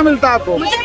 कितना मिलता है आपको? मुझे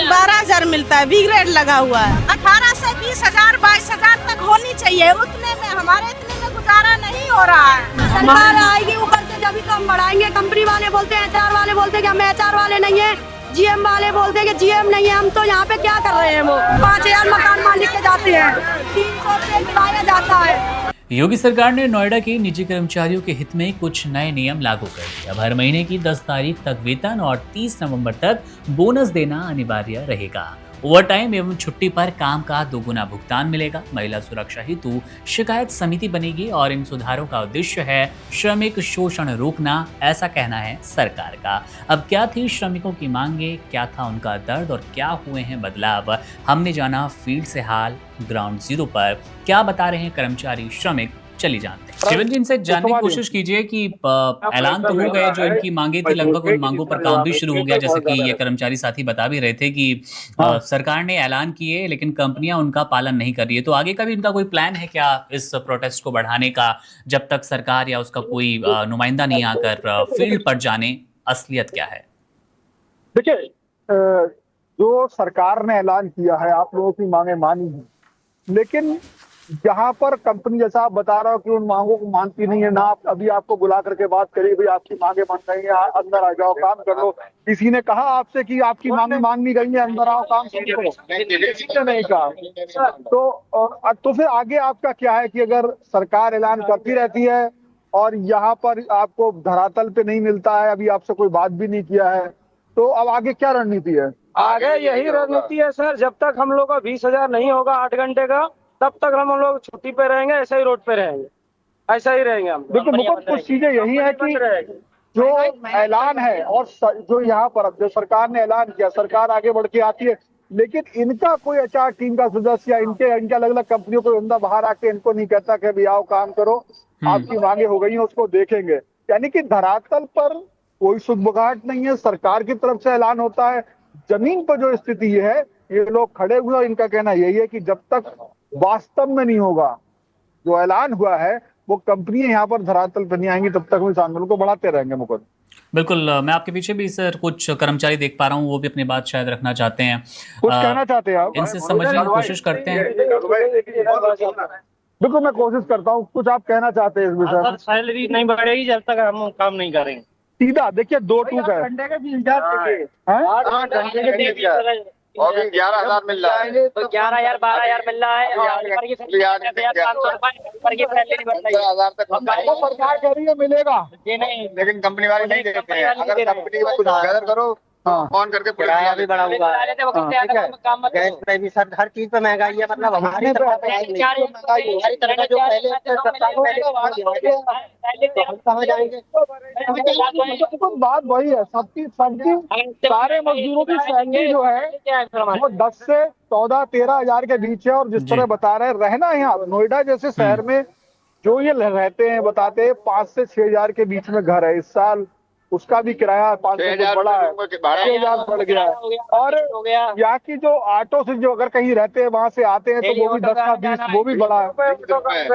12,000 मिलता है, बी ग्रेड लगा हुआ है। 18 से 20,000 22,000 तक होनी चाहिए, उतने में हमारे इतने में गुजारा नहीं हो रहा है। सरकार आएगी ऊपर से जब कम बढ़ाएंगे। कंपनी वाले बोलते हैं, एचआर वाले बोलते हैं कि हम एचआर वाले नहीं है, जीएम वाले बोलते हैं कि जीएम नहीं है। हम तो यहाँ पे क्या कर रहे हैं? वो 5,000 मकान मालिक के जाते हैं, 300 रुपये किराया जाता है। योगी सरकार ने नोएडा के निजी कर्मचारियों के हित में कुछ नए नियम लागू कर दिए। अब हर महीने की 10 तारीख तक वेतन और 30 नवंबर तक बोनस देना अनिवार्य रहेगा। ओवर टाइम एवं छुट्टी पर काम का दोगुना भुगतान मिलेगा। महिला सुरक्षा हेतु शिकायत समिति बनेगी और इन सुधारों का उद्देश्य है श्रमिक शोषण रोकना, ऐसा कहना है सरकार का। अब क्या थी श्रमिकों की मांगे, क्या था उनका दर्द और क्या हुए हैं बदलाव, हमने जाना फील्ड से हाल। ग्राउंड जीरो पर क्या बता रहे हैं कर्मचारी श्रमिक, चली जानते हैं। शिवन जी, इनसे जानने की कोशिश कीजिए कि ऐलान तो हो गए, जो इनकी मांगे थी लगभग उन मांगों पर काम भी शुरू हो गया। जैसे कि ये कर्मचारी साथी बता भी रहे थे कि सरकार ने ऐलान किए लेकिन कंपनियां उनका पालन नहीं कर रही है। तो आगे का भी इनका कोई प्लान है क्या इस प्रोटेस्ट को बढ़ाने का, जब तक सरकार या उसका कोई नुमाइंदा नहीं आकर फील्ड पर जाने? असलियत क्या है? देखिए, जो सरकार ने ऐलान किया है, आप लोगों की मांगे मानी है, लेकिन जहां पर कंपनी, जैसा आप बता रहे हो कि उन मांगों को मानती नहीं है ना, आप अभी आपको बुला करके बात करी, भाई आपकी मांगे मान गई है, अंदर आ जाओ काम कर लो। किसी ने कहा आपसे कि आपकी मांगे मांगनी गई है, अंदर आओ काम करो? किसी ने नहीं कहा। तो फिर आगे आपका क्या है कि अगर सरकार ऐलान करती रहती है और यहाँ पर आपको धरातल पे नहीं मिलता है, अभी आपसे कोई बात भी नहीं किया है, तो अब आगे क्या रणनीति है? आगे यही रणनीति है सर, जब तक हम लोग का 20,000 नहीं होगा 8 घंटे का, तब तक हम लोग छुट्टी पे रहेंगे, ऐसे ही रोड पे रहेंगे, ऐसा ही रहेंगे हम। देखो मुकुंद, कुछ चीजें यही है कि जो ऐलान है और जो यहाँ पर जो सरकार ने ऐलान किया, सरकार आगे बढ़ के आती है, लेकिन इनका कोई एचआर टीम का सदस्य या इनके अलग अलग कंपनियों को बंदा बाहर आके इनको नहीं कहता कि अभी आओ काम करो, आपकी मांगे हो गई है, उसको देखेंगे। यानी कि धरातल पर कोई सुगबुगाहट नहीं है, सरकार की तरफ से ऐलान होता है, जमीन पर जो स्थिति है, ये लोग खड़े हुए और इनका कहना यही है कि जब तक वास्तव में नहीं होगा जो ऐलान हुआ है, वो कंपनियां यहाँ पर धरातल पर नहीं आएंगी, तब तक हम इस आंदोलन को बढ़ाते रहेंगे। मुकुंद, बिल्कुल, मैं आपके पीछे भी सर कुछ कर्मचारी देख पा रहा हूँ, वो भी अपनी बात शायद रखना चाहते हैं, कुछ कहना चाहते हैं आप? इनसे समझने की कोशिश करते हैं। बिल्कुल, मैं कोशिश करता हूँ। कुछ आप कहना चाहते हैं इस विषय में? सैलरी नहीं बढ़ेगी जब तक हम काम नहीं करेंगे। सीधा देखिए, 2-2 का घंटे के 20,000 और भी 11,000 मिल रहा है, तो 11,000 12,000 मिल रहा है, और पर ये 500 रुपए पर ये सैलरी नहीं बढ़ रही है। 15,000 तक होता है। सरकार कह रही है मिलेगा, ये नहीं, लेकिन कंपनी वाले नहीं देते हैं। अगर कंपनी में कुछ गैदर करो, फोन करके किराया भी बढ़ा हुआ है, गैस पे भी सर, हर चीज पे महंगाई है। मतलब हमारी तरफ हमारी तरफ जो पहले कहाँ जाएंगे? बात वही है, सबकी सारे मजदूरों की सैलरी जो है वो 10 से 14-13 हजार के बीच है। और जिस तरह बता रहे हैं, रहना यहाँ नोएडा जैसे शहर में जो ये रहते हैं, बताते हैं 5 से 6 हजार के बीच में घर है। इस साल उसका भी किराया 500 बढ़ा है, 6,000 बढ़ गया है। और यहाँ की जो ऑटो से जो अगर कहीं रहते हैं वहां से आते हैं, तो वो भी 10 का 20 वो भी बढ़ा है।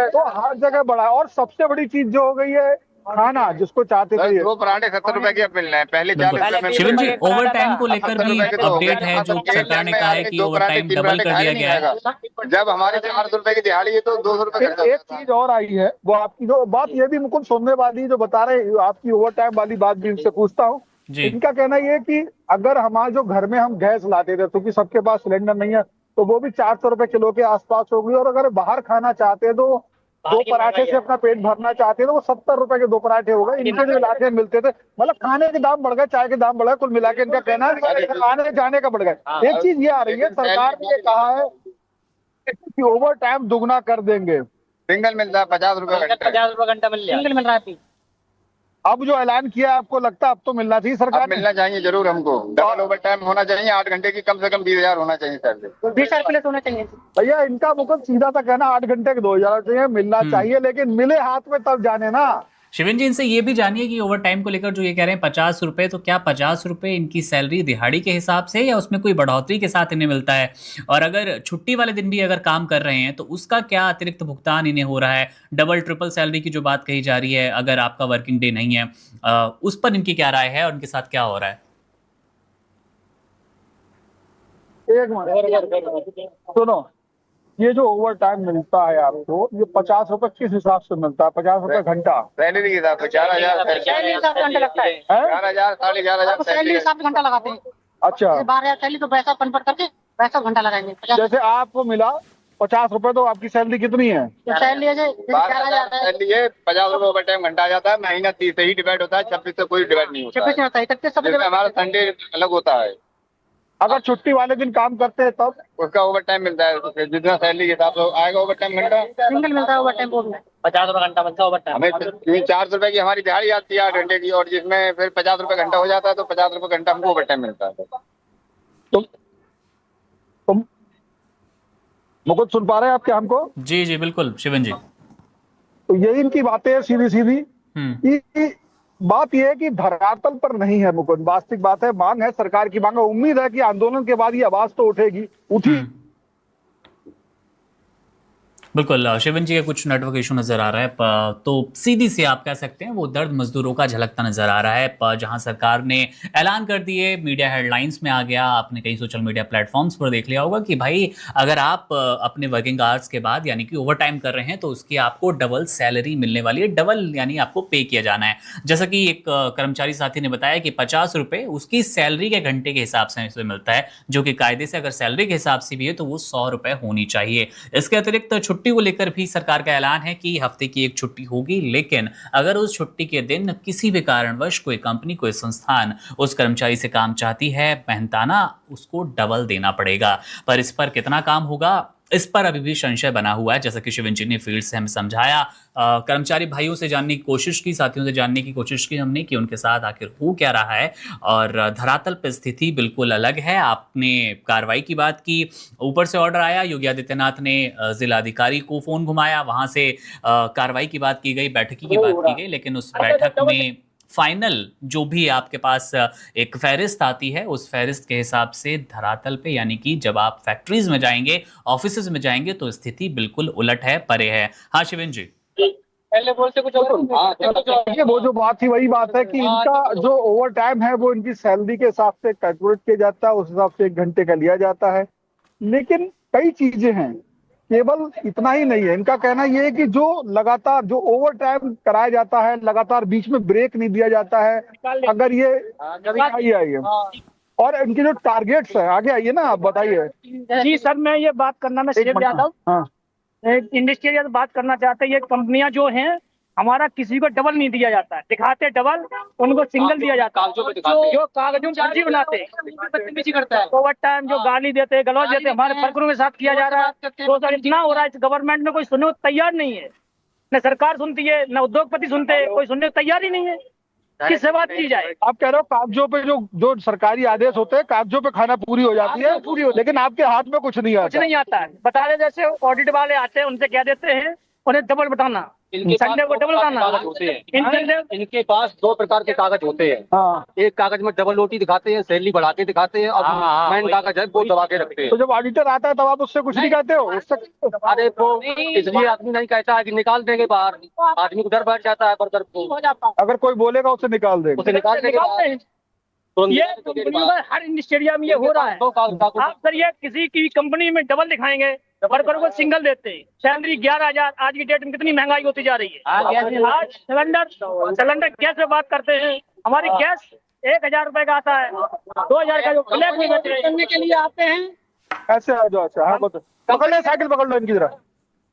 तो हर जगह बढ़ा है। और सबसे बड़ी चीज जो हो गई है, खाना जिसको चाहते थे, 2 पराठे 70 रुपए के अब मिल रहे हैं, पहले 40 रुपए। शिवन जी, ओवर टाइम को लेकर भी अपडेट है, जो सरकार ने कहा है कि ओवर टाइम डबल कर दिया गया है। जब हमारी 400 रुपए की दिहाड़ी है तो 200 रुपए खर्चा। एक चीज और आई है, वो आपकी जो बात ये भी मुकुंद सुनने वाली जो बता रहे, आपकी ओवर टाइम वाली बात भी इनसे पूछता हूँ। इनका कहना ये है कि अगर हमारे जो घर में हम गैस लाते थे, क्योंकि सबके पास सिलेंडर नहीं है, तो वो भी 400 रुपए किलो के आसपास हो गई। और अगर बाहर खाना चाहते हैं, तो 2 पराठे से अपना पेट भरना चाहते हैं, तो वो 70 रुपए के 2 पराठे हो गए। इनके जो इलाके में मिलते थे, मतलब खाने के दाम बढ़ गए, चाय के दाम बढ़ गए, कुल मिला के इनका कहना है आने जाने का बढ़ गए। एक चीज ये आ रही है, सरकार ने ये कहा है कि ओवर टाइम दुगना कर देंगे। सिंगल मिलता है 50 रुपए घंटा, 50 रुपए घंटा मिल रहा है। अब जो ऐलान किया है, आपको लगता है अब तो मिलना चाहिए? सरकार मिलना चाहिए जरूर, हमको डबल ओवर टाइम होना चाहिए। 8 घंटे की कम से कम 20,000 होना चाहिए सर, 20,000 प्लस होना चाहिए भैया। इनका मुकुंद सीधा सा कहना 8 घंटे के 2,000 चाहिए, मिलना चाहिए, लेकिन मिले हाथ में तब जाने ना। शिवन जी, इनसे ये भी जानिए कि ओवर टाइम को लेकर जो ये कह रहे हैं 50 रुपए, तो क्या 50 रुपए इनकी सैलरी दिहाड़ी के हिसाब से या उसमें कोई बढ़ोतरी के साथ इन्हें मिलता है? और अगर छुट्टी वाले दिन भी अगर काम कर रहे हैं, तो उसका क्या अतिरिक्त भुगतान इन्हें हो रहा है? डबल ट्रिपल सैलरी की जो बात कही जा रही है, अगर आपका वर्किंग डे नहीं है, उस पर इनकी क्या राय है और उनके साथ क्या हो रहा है? एक मिनट सुनो, ये जो ओवर टाइम मिलता है आपको, ये 50 रुपए किस हिसाब से मिलता है? 50 रुपए घंटा? सैलरी के हिसाब से 4,000 सैलरी हिसाब से घंटा लगता है। 4,000 11,500 सैलरी हिसाब से घंटा लगाते हैं। अच्छा, 12,000 सैलरी तो पैसा कन्वर्ट करके पैसा घंटा लगाएंगे। 50 जैसे आपको मिला 50 रुपए, तो आपकी सैलरी कितनी है? तो सैलरी है 4,000 है। सैलरी है, 50 रुपए ओवर टाइम घंटा आ जाता है। महीना 30 से ही डिवाइड होता है, 26 से कोई डिवाइड नहीं होता 26 है। होता है, 31 सब जिसमें हमारा संडे अलग होता है, अगर छुट्टी वाले दिन काम करते हैं तब? उसका ओवर टाइम मिलता है। जितना सैलरी के हिसाब से आएगा ओवर टाइम घंटा। सिंगल मिलता है ओवर टाइम बोर्ड में 50 रुपए घंटा मिलता है ओवर टाइम। हमें 400 रुपए की हमारी दिहाड़ी आती है 8 घंटे की, और जिसमें फिर 50 रुपए घंटा हो जाता है, तो 50 रुपए घंटा हमको ओवर टाइम मिलता है। तुम मुकुट सुन पा रहे हैं आपके हमको? जी जी बिल्कुल शिवन जी। तो यही इनकी बातें हैं सीधी सीधी। हम्म। कि बात यह है कि धरातल पर नहीं है मुकुंद, वास्तविक बात है, मांग है, सरकार की मांग है। उम्मीद है कि आंदोलन के बाद ये आवाज तो उठेगी, उठी। बिल्कुल शिवन जी का कुछ नेटवर्क इशू नजर आ रहा है, तो सीधी से आप कह सकते हैं वो दर्द मजदूरों का झलकता नजर आ रहा है। जहां सरकार ने ऐलान कर दिए, मीडिया हेडलाइंस में आ गया, आपने कई सोशल मीडिया प्लेटफॉर्म्स पर देख लिया होगा कि भाई अगर आप अपने वर्किंग आवर्स के बाद यानी कि ओवर टाइम कर रहे हैं तो उसकी आपको डबल सैलरी मिलने वाली है, डबल यानी आपको पे किया जाना है। जैसा कि एक कर्मचारी साथी ने बताया कि 50 रुपए उसकी सैलरी के घंटे के हिसाब से उसे मिलता है, जो कि कायदे से अगर सैलरी के हिसाब से भी है तो वो 100 रुपए होनी चाहिए। इसके अतिरिक्त छुट्टी को लेकर भी सरकार का ऐलान है कि हफ्ते की एक छुट्टी होगी, लेकिन अगर उस छुट्टी के दिन किसी भी कारणवश कोई कंपनी, कोई संस्थान उस कर्मचारी से काम चाहती है, मेहनताना उसको डबल देना पड़ेगा। पर इस पर कितना काम होगा, इस पर अभी भी संशय बना हुआ है। जैसा कि शिवन जी ने फील्ड से हमें समझाया, कर्मचारी भाइयों से जानने की कोशिश की, साथियों से जानने की कोशिश की हमने कि उनके साथ आखिर हो क्या रहा है, और धरातल पर स्थिति बिल्कुल अलग है। आपने कार्रवाई की बात की, ऊपर से ऑर्डर आया, योगी आदित्यनाथ ने जिलाधिकारी को फोन घुमाया, वहां से कार्रवाई की बात की गई, बैठकी की बात की गई, लेकिन उस बैठक में फाइनल जो भी आपके पास एक फहरिस्त आती है, उस फहरिस्त के हिसाब से धरातल पे यानी कि जब आप फैक्ट्रीज में जाएंगे, ऑफिसेज में जाएंगे, तो स्थिति बिल्कुल उलट है, परे है। हाँ शिवन जी, पहले बोलते कुछ ये वो जो बात थी वही बात है कि इनका जो ओवर टाइम है वो इनकी सैलरी के हिसाब से कैलकुलेट किया जाता है, उस हिसाब से 1 घंटे का लिया जाता है। लेकिन कई चीजें हैं, केवल इतना ही नहीं है। इनका कहना यह है कि जो लगातार जो ओवर टाइम कराया जाता है, लगातार बीच में ब्रेक नहीं दिया जाता है। अगर ये आइए और इनके जो टारगेट्स है, आगे आइए ना, आप बताइए। जी सर, मैं ये बात करना, मैं शेख यादव, हाँ, इंडस्ट्रियल बात करना चाहते हैं। ये कंपनियां जो हैं, हमारा किसी को डबल नहीं दिया जाता है, दिखाते डबल, उनको सिंगल दिया जाता है। जो कागजों में फर्जी बनाते हैं, ओवर टाइम जो गाली देते हैं, गलौज देते हैं, हमारे वर्करों के साथ किया जा रहा है। तो सर इतना हो रहा है, गवर्नमेंट में कोई सुनने को तैयार नहीं है, न सरकार सुनती है, न उद्योगपति सुनते हैं, कोई सुनने को तैयार ही नहीं है। किससे बात की जाए? आप कह रहे हो कागजों पे जो सरकारी आदेश होते हैं, कागजों पे खाना पूरी हो जाती है, लेकिन आपके हाथ में कुछ नहीं आता। कुछ नहीं आता है। बता रहे जैसे ऑडिट वाले आते हैं, उनसे क्या देते हैं, उन्हें डबल बताना, संडे को डबल बताना। इनके पास 2 प्रकार के कागज होते हैं। हाँ, एक कागज में डबल रोटी दिखाते हैं, सैलरी बढ़ा के दिखाते हैं, और मेन कागज है वो दबा के रखते हैं। तो जब ऑडिटर आता है तब आप उससे कुछ नहीं कहते हो? उससे अरे वो इसलिए आदमी नहीं कहता है कि निकाल देंगे बाहर, आदमी को डर बैठ जाता है वर्कर को, अगर कोई बोलेगा उसे निकाल देगा। उसे निकाल देंगे बाहर। ये कंपनियों में हर इंडस्ट्रिया में ये हो रहा है। आप सर ये किसी की कंपनी में डबल दिखाएंगे, वर्कर को सिंगल देते हैं। सैलरी 11,000, आज की डेट में कितनी महंगाई होती जा रही है। आज सिलेंडर गैस पे बात करते हैं, हमारी गैस 1,000 रुपए का आता है, 2,000 का जो ब्लैक में करने के लिए आते हैं। ऐसे आ जाओ। अच्छा, हाँ बता, पकड़ ले, साइकिल पकड़ लो इनकी तरह।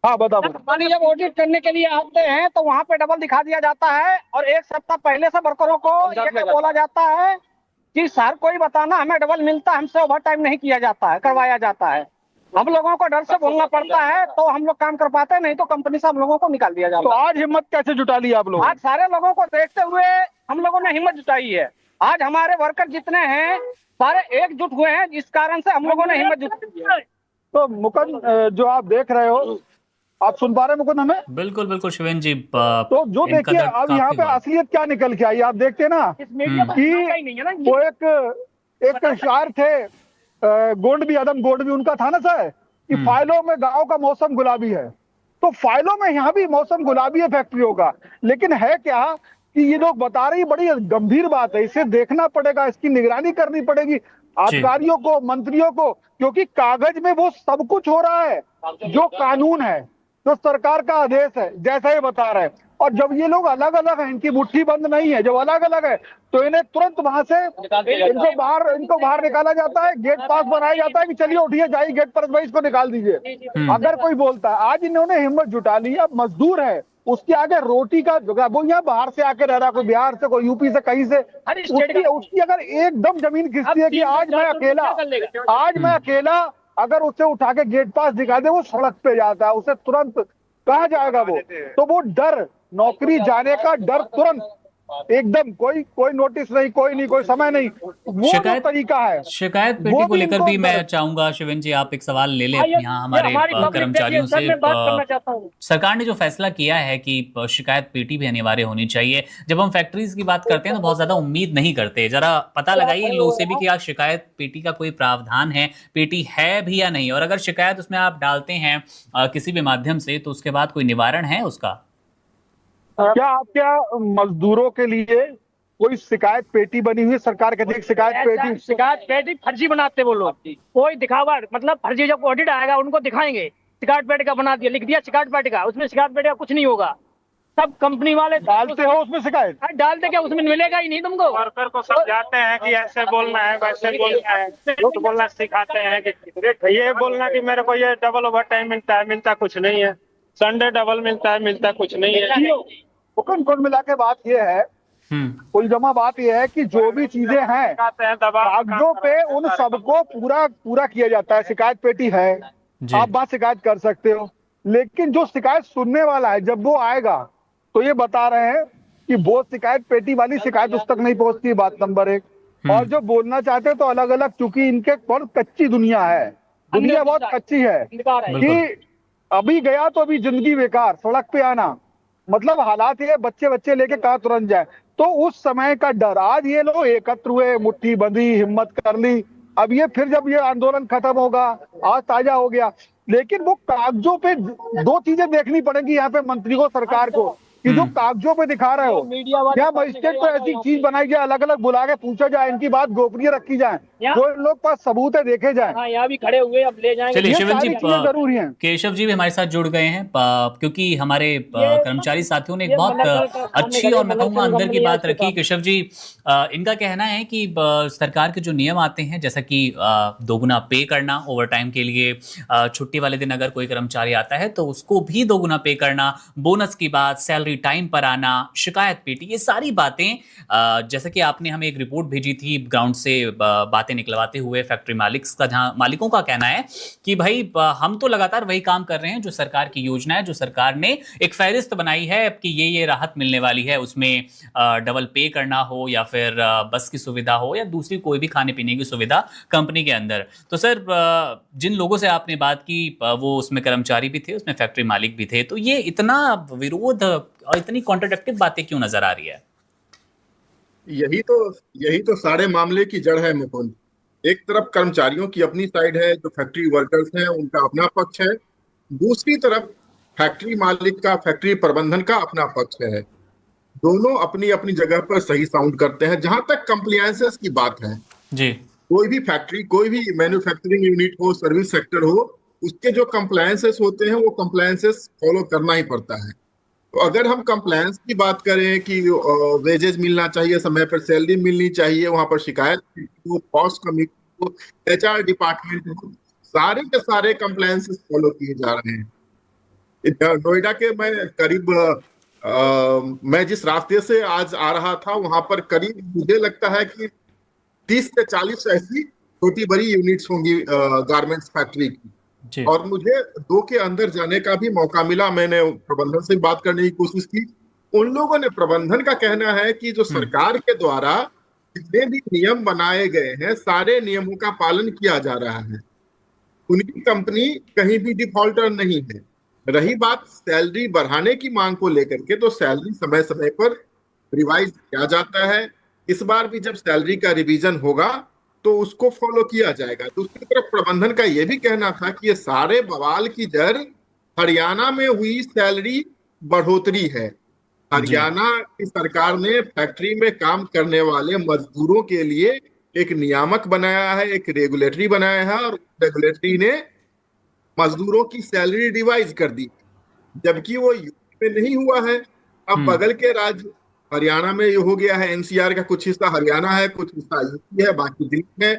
हाँ बताओ। मानी जब ऑडिट करने के लिए आते हैं तो वहाँ पे डबल दिखा दिया जाता है, और 1 सप्ताह पहले से वर्करों को ये बोला जाता है कि सर कोई बताना, हमें डबल मिलता, हमसे ओवर टाइम नहीं किया जाता है, करवाया जाता है। हम लोगों को डर से बोलना पड़ता है, तो हम लोग काम कर पाते, नहीं तो कंपनी से हम लोगों को निकाल दिया जाता है। तो आज हिम्मत कैसे जुटा ली आप लोग? आज सारे लोगों को देखते हुए हम लोगों ने हिम्मत जुटाई है। आज हमारे वर्कर जितने हैं सारे एकजुट हुए हैं, इस कारण से हम लोगों ने हिम्मत जुटाई है। तो मुकुंद, जो आप देख रहे हो, आप सुन पा रहे हैं मुकुंद हमें? बिल्कुल बिल्कुल शिवन जी। तो जो देखिए अब यहाँ पे असलियत क्या निकल के आई, आप देखते हैं ना कि वो एक शायर थे, गोंड भी आदम गोंड भी उनका था ना सर, कि फाइलों में गांव का मौसम गुलाबी है। तो फाइलों में यहाँ भी मौसम गुलाबी है फैक्ट्रियों का, लेकिन है क्या कि ये लोग बता रही, बड़ी गंभीर बात है, इसे देखना पड़ेगा, इसकी निगरानी करनी पड़ेगी। अधिकारियों को, मंत्रियों को, क्योंकि कागज में वो सब कुछ हो रहा है जो कानून है, जो सरकार का आदेश है, जैसा ये बता रहे हैं। और जब ये लोग अलग अलग हैं, इनकी मुट्ठी बंद नहीं है, जब अलग अलग है तो इन्हें तुरंत वहां से इनको बाहर निकाला जाता है, गेट पास बनाया जाता है कि चलिए उठिए जाइए गेट पर, भाई इसको निकाल दीजिए। अगर कोई बोलता है, आज इन्होंने हिम्मत जुटा ली, अब मजदूर है, उसके आगे रोटी का जुगाड़, वो यहाँ बाहर से आके रह रहा, कोई बिहार से, कोई यूपी से, कहीं से, उसकी अगर एकदम जमीन खिसती है कि आज मैं अकेला अगर उसे उठा के गेट पास दिखा दे, वो सड़क पे जाता है, उसे तुरंत कहाँ जाएगा वो? तो वो डर, नौकरी जाने का डर, तुरंत एकदम कोई नोटिस नहीं, कोई समय नहीं, वो जो तरीका है। शिकायत पेटी को लेकर भी मैं चाहूंगा शिवेन जी आप एक सवाल ले लें यहाँ हमारे कर्मचारियों से। सरकार ने जो फैसला किया है कि शिकायत पेटी भी अनिवार्य होनी चाहिए, जब हम फैक्ट्रीज की बात करते हैं तो बहुत ज्यादा उम्मीद नहीं करते, जरा पता लगाइए इन लोगों से भी कि आज शिकायत पेटी का कोई प्रावधान है, पेटी है भी या नहीं, और अगर शिकायत उसमें आप डालते हैं किसी भी माध्यम से तो उसके बाद कोई निवारण है उसका? क्या मजदूरों के लिए कोई शिकायत पेटी बनी हुई है? सरकार कहती है शिकायत पेटी फर्जी बनाते वो लोग, कोई दिखावा, मतलब फर्जी, जब ऑडिट आएगा उनको दिखाएंगे शिकायत पेटी का बना दिया, लिख दिया शिकायत पेटी का, उसमें शिकायत पेटी का कुछ नहीं होगा। सब कंपनी वाले डालते हो उसमें शिकायत, डालते क्या, उसमें मिलेगा ही नहीं तुमको। वर्कर को समझाते हैं कि ऐसे बोलना है, वैसे बोलना है, झूठ बोलना सिखाते हैं कि ये बोलना कि मेरे को ये डबल ओवर टाइम मिलता कुछ नहीं है, संडे डबल मिलता कुछ नहीं है। कुल मिला के बात ये है, कुल जमा बात ये है कि जो भी चीजें हैं कागजों पे, उन सबको पूरा किया जाता है। शिकायत पेटी है, आप बात शिकायत कर सकते हो, लेकिन जो शिकायत सुनने वाला है जब वो आएगा तो ये बता रहे हैं कि वो शिकायत पेटी वाली शिकायत उस तक नहीं पहुंचती, बात नंबर 1। और जो बोलना चाहते हैं तो अलग अलग, चूंकि इनके बहुत कच्ची दुनिया है, दुनिया बहुत कच्ची है कि अभी गया तो अभी जिंदगी बेकार, सड़क पे आना मतलब हालात ये बच्चे लेके कहाँ तुरंत जाए। तो उस समय का डर, आज ये लोग एकत्र हुए, मुट्ठी बंधी, हिम्मत कर ली, अब ये फिर जब ये आंदोलन खत्म होगा, आज ताजा हो गया, लेकिन वो कागजों पे दो चीजें देखनी पड़ेगी यहाँ पे मंत्री को, सरकार को, कि जो कागजों पे दिखा रहे हो, क्या मजिस्ट्रेट को ऐसी चीज बनाई जाए, अलग अलग बुला के पूछा जाए, इनकी बात गोपनीय रखी जाए, जो इन लोग पास सबूत है देखे जाए। यहाँ भी खड़े हुए, अब ले जाएंगे। चलिए शिवन जी, जरूरी है। केशव जी भी हमारे साथ जुड़ गए हैं क्योंकि हमारे कर्मचारी साथियों ने एक बहुत अच्छी और मैं कहूँगा अंदर की बात रखी। केशव जी, इनका कहना है कि सरकार के जो नियम आते हैं, जैसा कि दोगुना पे करना ओवर टाइम के लिए, छुट्टी वाले दिन अगर कोई कर्मचारी आता है तो उसको भी दोगुना पे करना, बोनस की बात, सैलरी टाइम पर आना, शिकायत पेटी, ये सारी बातें, जैसा कि आपने हमें एक रिपोर्ट भेजी थी ग्राउंड से बातें निकलवाते हुए फैक्ट्री मालिकों का कहना है कि भाई हम तो लगातार वही काम कर रहे हैं जो सरकार की योजना है, जो सरकार ने एक फहरिस्त बनाई है कि ये राहत मिलने वाली है, उसमें डबल पे करना हो या फिर बस की सुविधा हो या दूसरी कोई भी खाने पीने की सुविधा कंपनी के अंदर। तो सर, जिन लोगों से आपने बात की वो उसमें कर्मचारी भी थे, उसमें फैक्ट्री मालिक भी थे, तो ये इतना विरोध और इतनी कॉन्ट्राडिक्टिव बातें क्यों नजर आ रही है? यही तो सारे मामले की जड़ है मुकुंद। एक तरफ कर्मचारियों की अपनी साइड है, जो फैक्ट्री वर्कर्स हैं उनका अपना पक्ष है, दूसरी तरफ फैक्ट्री मालिक का, फैक्ट्री प्रबंधन का अपना पक्ष है। दोनों अपनी अपनी जगह पर सही साउंड करते हैं। जहां तक कंप्लायंसेस की बात है जी, कोई भी फैक्ट्री, कोई भी मैन्युफैक्चरिंग यूनिट हो, सर्विस सेक्टर हो, उसके जो कंप्लायंसेस होते हैं वो कंप्लायंसेस फॉलो करना ही पड़ता है। तो अगर हम कंप्लायंस की बात करें कि वेजेस मिलना चाहिए, समय पर सैलरी मिलनी चाहिए, वहां पर शिकायत हो, कॉस्ट कमिटी हो, HR डिपार्टमेंट हो, सारे के सारे कंप्लायंसेस फॉलो किए जा रहे हैं। नोएडा के मैं जिस रास्ते से आज आ रहा था वहां पर करीब मुझे लगता है कि 30 से 40 ऐसी छोटी बड़ी यूनिट्स होंगी गारमेंट्स फैक्ट्री की, और मुझे 2 के अंदर जाने का भी मौका मिला। मैंने प्रबंधन से बात करने की कोशिश की। उन लोगों ने, प्रबंधन का कहना है कि जो सरकार के द्वारा जितने भी नियम बनाए गए हैं सारे नियमों का पालन किया जा रहा है। उनकी कंपनी कहीं भी डिफॉल्टर नहीं है। रही बात सैलरी बढ़ाने की मांग को लेकर के, तो सैलरी समय समय पर रिवाइज किया जाता है। इस बार भी जब सैलरी का रिवीजन होगा तो उसको फॉलो किया जाएगा। दूसरी तरफ प्रबंधन का यह भी कहना था कि ये सारे बवाल की जड़ हरियाणा में हुई सैलरी बढ़ोतरी है। हरियाणा की सरकार ने फैक्ट्री में काम करने वाले मजदूरों के लिए एक नियामक बनाया है, एक रेगुलेटरी बनाया है, और रेगुलेटरी ने मजदूरों की सैलरी रिवाइज कर दी, जबकि वो यूपी में नहीं हुआ है। अब बगल के राज्य हरियाणा में ये हो गया है, एनसीआर का कुछ हिस्सा हरियाणा है, कुछ हिस्सा यूपी है, बाकी दिल्ली है।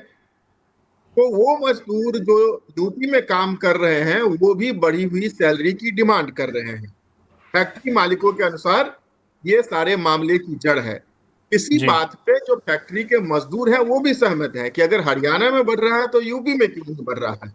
तो वो मजदूर जो यूपी में काम कर रहे हैं वो भी बढ़ी हुई सैलरी की डिमांड कर रहे हैं। फैक्ट्री मालिकों के अनुसार ये सारे मामले की जड़ है। इसी बात पे जो फैक्ट्री के मजदूर हैं वो भी सहमत है कि अगर हरियाणा में बढ़ रहा है तो यूपी में क्यों नहीं बढ़ रहा है।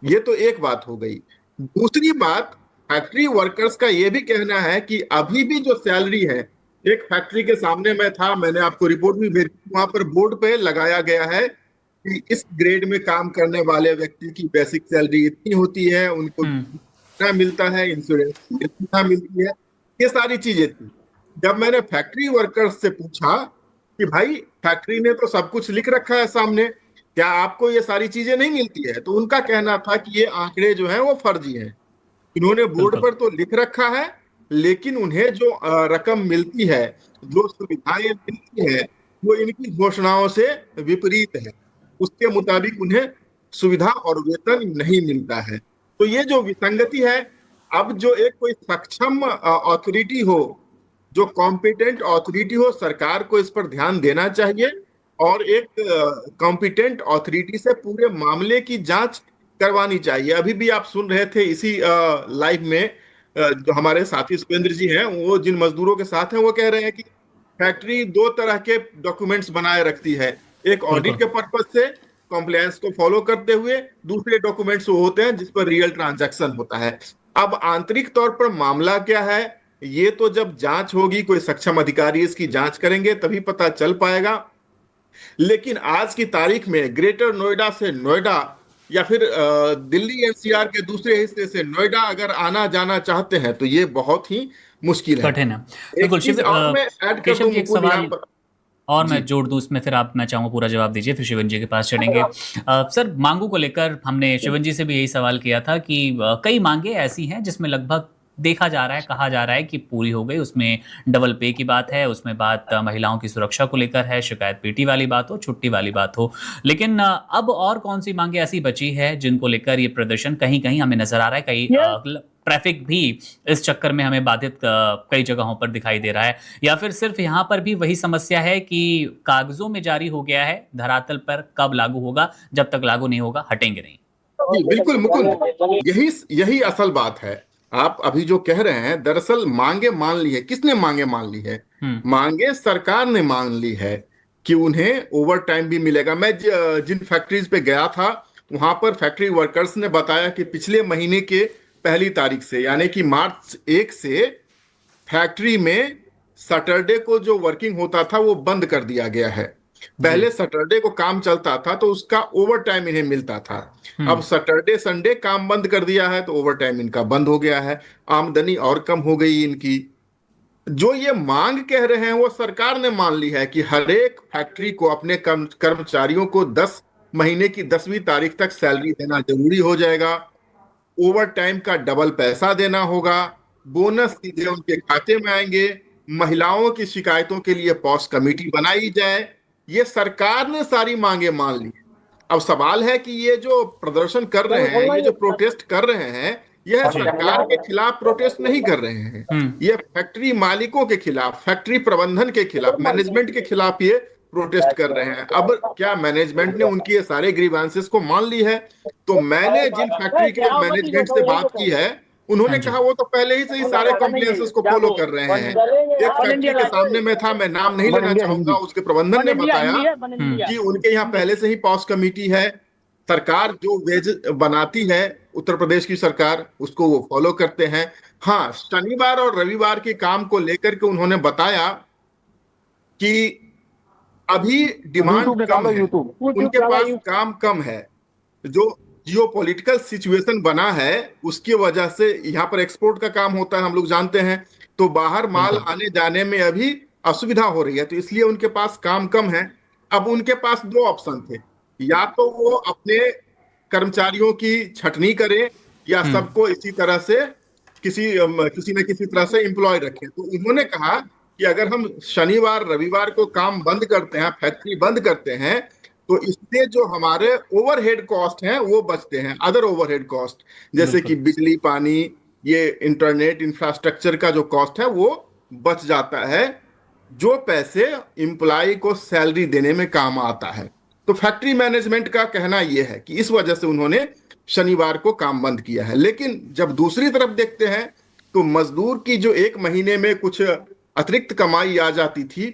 ये तो एक बात हो गई। दूसरी बात, फैक्ट्री वर्कर्स का ये भी कहना है कि अभी भी जो सैलरी है, एक फैक्ट्री के सामने मैं था, मैंने आपको रिपोर्ट भी भेजी, वहां पर बोर्ड पे लगाया गया है कि इस ग्रेड में काम करने वाले व्यक्ति की बेसिक सैलरी इतनी होती है, उनको इतना मिलता है, इंश्योरेंस इतना मिलती है, ये सारी चीजें थी। जब मैंने फैक्ट्री वर्कर्स से पूछा कि भाई फैक्ट्री ने तो सब कुछ लिख रखा है सामने, क्या आपको ये सारी चीजें नहीं मिलती है, तो उनका कहना था कि ये आंकड़े जो हैं वो फर्जी हैं। इन्होंने बोर्ड पर तो लिख रखा है, लेकिन उन्हें जो रकम मिलती है, जो सुविधाएं मिलती है, वो इनकी घोषणाओं से विपरीत है। उसके मुताबिक उन्हें सुविधा और वेतन नहीं मिलता है। तो ये जो विसंगति है, अब जो एक कोई सक्षम अथॉरिटी हो, जो कॉम्पिटेंट अथॉरिटी हो, सरकार को इस पर ध्यान देना चाहिए और एक कॉम्पिटेंट अथॉरिटी से पूरे मामले की जांच करवानी चाहिए। अभी भी आप सुन रहे थे इसी लाइव में जो हमारे साथी सुरेंद्र जी हैं, वो जिन मजदूरों के साथ हैं वो कह रहे हैं कि फैक्ट्री दो तरह के डॉक्यूमेंट्स बनाए रखती है, एक ऑडिट के पर्पज से कॉम्प्लायंस को फॉलो करते हुए, दूसरे डॉक्यूमेंट्स वो होते हैं जिस पर रियल ट्रांजैक्शन होता है। अब आंतरिक तौर पर मामला क्या है, ये तो जब जांच होगी, कोई सक्षम अधिकारी इसकी जांच करेंगे तभी पता चल पाएगा। लेकिन आज की तारीख में ग्रेटर नोएडा से नोएडा या फिर दिल्ली एनसीआर के दूसरे हिस्से से नोएडा अगर आना जाना चाहते हैं तो ये बहुत ही मुश्किल है, कठिन है। बिल्कुल केशव जी, एक सवाल और मैं जोड़ दूं इसमें, फिर मैं चाहूंगा पूरा जवाब दीजिए, फिर शिवन जी के पास चढ़ेंगे। सर, मांगों को लेकर हमने शिवन जी से भी यही सवाल किया था कि कई मांगे ऐसी हैं जिसमें लगभग देखा जा रहा है, कहा जा रहा है कि पूरी हो गई। उसमें डबल पे की बात है, उसमें बात महिलाओं की सुरक्षा को लेकर है, शिकायत पेटी वाली बात हो, छुट्टी वाली बात हो। लेकिन अब और कौन सी मांगे ऐसी बची है जिनको लेकर ये प्रदर्शन कहीं कहीं हमें नजर आ रहा है, कहीं ट्रैफिक भी इस चक्कर में हमें बाधित कई जगहों पर दिखाई दे रहा है, या फिर सिर्फ यहाँ पर भी वही समस्या है कि कागजों में जारी हो गया है, धरातल पर कब लागू होगा, जब तक लागू नहीं होगा हटेंगे नहीं। बिल्कुल मुकुंद, यही असल बात है। आप अभी जो कह रहे हैं, दरअसल मांगे मान ली है। किसने मांगे मान ली है? मांगे सरकार ने मान ली है कि उन्हें ओवर टाइम भी मिलेगा। मैं जिन फैक्ट्रीज पे गया था वहां पर फैक्ट्री वर्कर्स ने बताया कि पिछले महीने के पहली तारीख से, यानी कि मार्च 1 से फैक्ट्री में सैटरडे को जो वर्किंग होता था वो बंद कर दिया गया है। पहले सैटरडे को काम चलता था तो उसका ओवर टाइम इन्हें मिलता था। अब सैटरडे संडे काम बंद कर दिया है तो ओवर टाइम इनका बंद हो गया है, आमदनी और कम हो गई इनकी। जो ये मांग कह रहे हैं वो सरकार ने मान ली है कि हर एक फैक्ट्री को अपने कर्मचारियों को 10 महीने की 10वीं तारीख तक सैलरी देना जरूरी हो जाएगा, ओवर टाइम का डबल पैसा देना होगा, बोनस सीधे उनके खाते में आएंगे, महिलाओं की शिकायतों के लिए पॉस कमेटी बनाई जाए। ये सरकार ने सारी मांगे मान ली। अब सवाल है कि ये जो प्रदर्शन कर रहे हैं, ये जो प्रोटेस्ट कर रहे हैं, यह सरकार के खिलाफ प्रोटेस्ट नहीं कर रहे हैं, ये फैक्ट्री मालिकों के खिलाफ, फैक्ट्री प्रबंधन के खिलाफ, मैनेजमेंट के खिलाफ ये प्रोटेस्ट कर रहे हैं। अब क्या मैनेजमेंट ने उनकी ये सारे ग्रीवांसेस को मान ली है? तो मैंने जिन फैक्ट्री के मैनेजमेंट से बात की है उन्होंने कहा वो तो पहले ही से ही सारे कॉम्प्लायंसेस को फॉलो कर रहे हैं। एक फैक्ट्री के सामने में था, मैं नाम नहीं लेना चाहूंगा, उसके प्रबंधन ने बताया कि उनके यहाँ पहले से ही पॉस कमेटी है, सरकार जो वेज बनाती है उत्तर प्रदेश की सरकार उसको वो फॉलो करते हैं। हाँ, शनिवार और रविवार के काम को लेकर के उन्होंने बताया कि अभी डिमांड कम है, उनके पास काम कम है, जो जियोपॉलिटिकल सिचुएशन बना है उसकी वजह से यहाँ पर एक्सपोर्ट का काम होता है, हम लोग जानते हैं, तो बाहर माल आने जाने में अभी असुविधा हो रही है, तो इसलिए उनके पास काम कम है। अब उनके पास दो ऑप्शन थे, या तो वो अपने कर्मचारियों की छटनी करें या सबको इसी तरह से किसी न किसी तरह से एम्प्लॉय रखें। तो उन्होंने कहा कि अगर हम शनिवार रविवार को काम बंद करते हैं, फैक्ट्री बंद करते हैं, तो इससे जो हमारे ओवरहेड कॉस्ट हैं वो बचते हैं, अदर ओवरहेड कॉस्ट जैसे कि बिजली, पानी, ये इंटरनेट इंफ्रास्ट्रक्चर का जो कॉस्ट है वो बच जाता है, जो पैसे एम्प्लॉय को सैलरी देने में काम आता है। तो फैक्ट्री मैनेजमेंट का कहना यह है कि इस वजह से उन्होंने शनिवार को काम बंद किया है। लेकिन जब दूसरी तरफ देखते हैं तो मजदूर की जो एक महीने में कुछ अतिरिक्त कमाई आ जाती थी,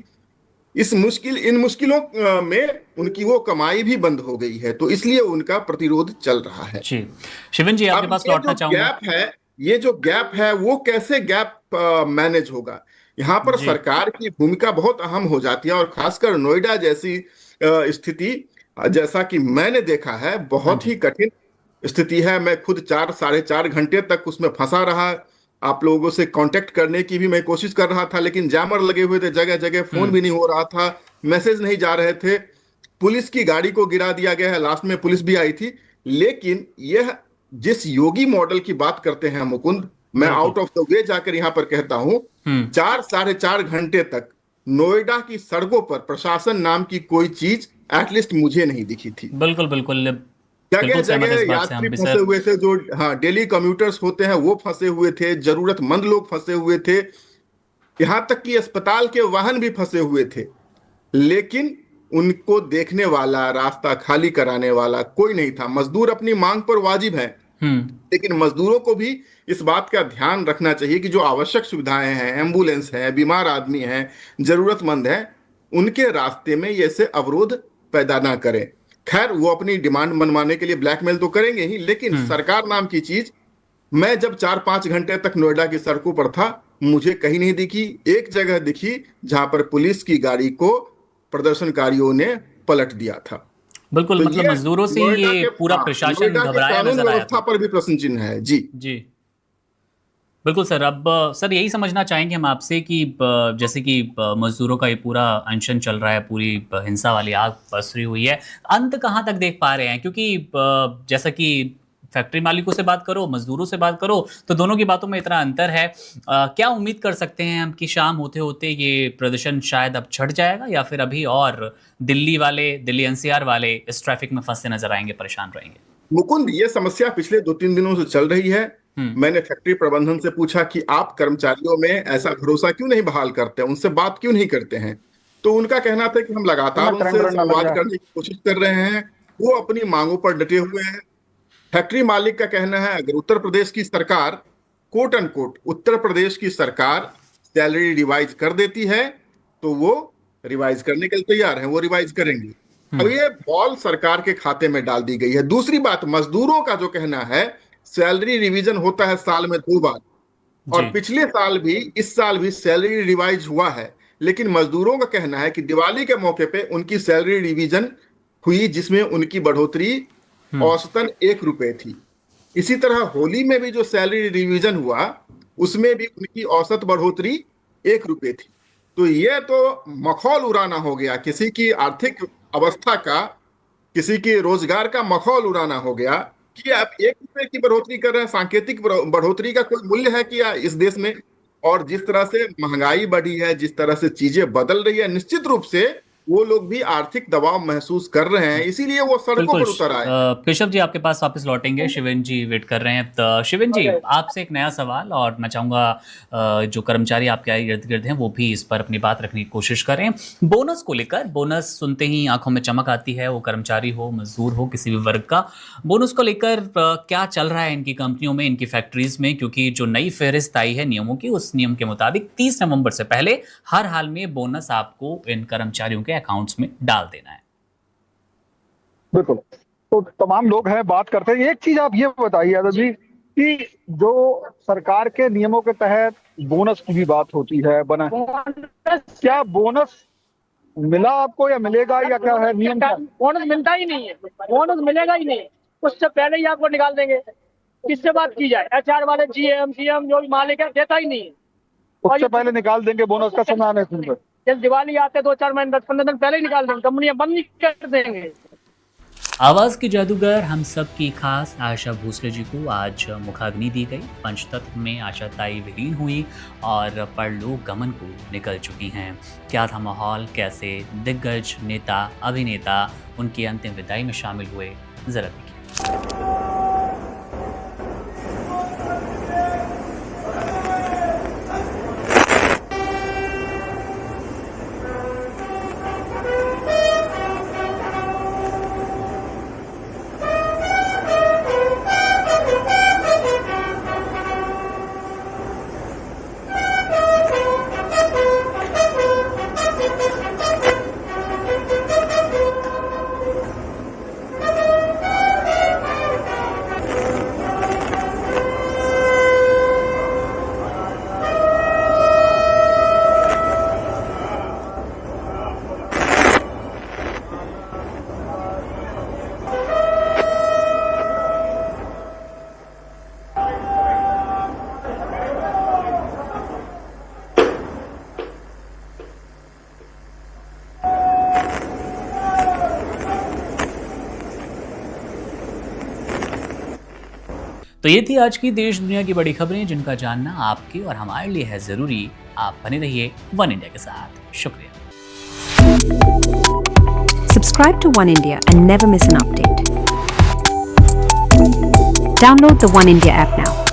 इन मुश्किलों में उनकी वो कमाई भी बंद हो गई है, तो इसलिए उनका प्रतिरोध चल रहा है। जी शिवन जी, आपके पास लौटना चाहूंगा। ये जो गैप है वो कैसे गैप मैनेज होगा, यहाँ पर सरकार की भूमिका बहुत अहम हो जाती है। और खासकर नोएडा जैसी स्थिति, जैसा कि मैंने देखा है, बहुत ही कठिन स्थिति है। मैं खुद 4-4.5 घंटे तक उसमें फंसा रहा। आप लोगों से कांटेक्ट करने की भी मैं कोशिश कर रहा था, लेकिन जैमर लगे हुए थे जगह जगह, फोन भी नहीं हो रहा था, मैसेज नहीं जा रहे थे। पुलिस की गाड़ी को गिरा दिया गया है, लास्ट में पुलिस भी आई थी। लेकिन यह जिस योगी मॉडल की बात करते हैं मुकुंद, मैं आउट ऑफ द वे जाकर यहां पर कहता हूं, 4-4.5 घंटे तक नोएडा की सड़कों पर प्रशासन नाम की कोई चीज एटलीस्ट मुझे नहीं दिखी थी। बिल्कुल बिल्कुल, जगह जगह यात्री फंसे हुए थे, जो डेली कम्यूटर्स होते हैं वो फंसे हुए थे, जरूरतमंद लोग फंसे हुए थे, यहां तक कि अस्पताल के वाहन भी फंसे हुए थे। लेकिन उनको देखने वाला, रास्ता खाली कराने वाला कोई नहीं था। मजदूर अपनी मांग पर वाजिब है, लेकिन मजदूरों को भी इस बात का ध्यान रखना चाहिए कि जो आवश्यक सुविधाएं हैं, एम्बुलेंस है, बीमार आदमी है, जरूरतमंद है, उनके रास्ते में ये से अवरोध पैदा ना करें। खैर, वो अपनी डिमांड मनवाने के लिए ब्लैकमेल तो करेंगे ही, लेकिन सरकार नाम की चीज, मैं जब 4-5 घंटे तक नोएडा की सड़कों पर था, मुझे कहीं नहीं दिखी। एक जगह दिखी जहां पर पुलिस की गाड़ी को प्रदर्शनकारियों ने पलट दिया था। बिल्कुल, तो मतलब मजदूरों से ये पूरा प्रशासन घबराया नजर आया था। पर भी प्रश्न चिन्ह है। जी जी बिल्कुल सर। अब सर यही समझना चाहेंगे हम आपसे कि जैसे कि मजदूरों का ये पूरा अनशन चल रहा है, पूरी हिंसा वाली आग पसरी हुई है, अंत कहाँ तक देख पा रहे हैं? क्योंकि जैसा कि फैक्ट्री मालिकों से बात करो, मजदूरों से बात करो, तो दोनों की बातों में इतना अंतर है। क्या उम्मीद कर सकते हैं हम कि शाम होते होते ये प्रदर्शन शायद अब छट जाएगा, या फिर अभी और दिल्ली एनसीआर वाले इस ट्रैफिक में फंसे नजर आएंगे, परेशान रहेंगे? मुकुंद, ये समस्या पिछले 2-3 दिनों से चल रही है। मैंने फैक्ट्री प्रबंधन से पूछा कि आप कर्मचारियों में ऐसा भरोसा क्यों नहीं बहाल करते, उनसे बात क्यों नहीं करते हैं? तो उनका कहना था कि हम लगातार उनसे संवाद करने की कोशिश कर रहे हैं, वो अपनी मांगों पर डटे हुए हैं। फैक्ट्री मालिक का कहना है, अगर उत्तर प्रदेश की सरकार, कोट अनकोट उत्तर प्रदेश की सरकार सैलरी रिवाइज कर देती है तो वो रिवाइज करने के लिए तैयार है, वो रिवाइज करेंगे। अब ये बॉल सरकार के खाते में डाल दी गई है। दूसरी बात, मजदूरों का जो कहना है, सैलरी रिवीजन होता है साल में 2 बार, और पिछले साल भी, इस साल भी सैलरी रिवाइज हुआ है। लेकिन मजदूरों का कहना है कि दिवाली के मौके पे उनकी सैलरी रिवीजन हुई, जिसमें उनकी बढ़ोतरी औसतन 1 रुपए थी। इसी तरह होली में भी जो सैलरी रिवीजन हुआ, उसमें भी उनकी औसत बढ़ोतरी 1 रुपए थी। तो ये तो मखौल उड़ाना हो गया, किसी की आर्थिक अवस्था का, किसी की रोजगार का मखौल उड़ाना हो गया कि आप 1 रुपए की बढ़ोतरी कर रहे हैं। सांकेतिक बढ़ोतरी का कोई मूल्य है क्या इस देश में? और जिस तरह से महंगाई बढ़ी है, जिस तरह से चीजें बदल रही है, निश्चित रूप से वो लोग भी आर्थिक दबाव महसूस कर रहे हैं, इसीलिए वो सड़कों पर उतर आए। केशव जी आपके पास वापस लौटेंगे, शिवन जी वेट कर रहे हैं। तो शिवन जी, आपसे एक नया सवाल, और मैं चाहूंगा जो कर्मचारी आपके इर्द गिर्द हैं वो भी इस पर अपनी बात रखने की कोशिश करें। बोनस को लेकर, बोनस सुनते ही आंखों में चमक आती है, वो कर्मचारी हो, मजदूर हो, किसी भी वर्ग का। बोनस को लेकर क्या चल रहा है इनकी कंपनियों में, इनकी फैक्ट्रीज में? क्योंकि जो नई फहरिस्त आई है नियमों की, उस नियम के मुताबिक 30 नवंबर से पहले हर हाल में बोनस आपको इन कर्मचारियों के अकाउंट्स में डाल देना है। बिल्कुल, तो तमाम लोग हैं, बात करते हैं। एक चीज आप ये बताइए यादव जी कि जो सरकार के नियमों के तहत बोनस की भी बात होती है, बना, क्या बोनस मिला आपको या मिलेगा, या क्या है नियम? बोनस मिलता ही नहीं है, बोनस मिलेगा ही नहीं, उससे पहले ही आपको निकाल देंगे। किससे बात की जाए? एचआर वाले, जीएम सीएम जो मालिक है देता ही नहीं है, उससे पहले निकाल देंगे बोनस का समय आने से। जब दिवाली आते 2-4 महीने 10-15 दिन पहले ही निकाल देंगे, कंपनियां बंद नहीं कर देंगे। आवाज की जादूगर हम सब की खास आशा भोसले जी को आज मुखाग्नि दी गई। पंचतत्व में आशा ताई विलीन हुई और परलोक गमन को निकल चुकी हैं। क्या था माहौल, कैसे दिग्गज नेता अभिनेता उनकी अंतिम विदाई में शामिल हुए, जरा देखिए। तो ये थी आज की देश दुनिया की बड़ी खबरें जिनका जानना आपके और हमारे लिए है जरूरी। आप बने रहिए वन इंडिया के साथ। शुक्रिया। Subscribe to One India and never miss an update. Download the One India app now.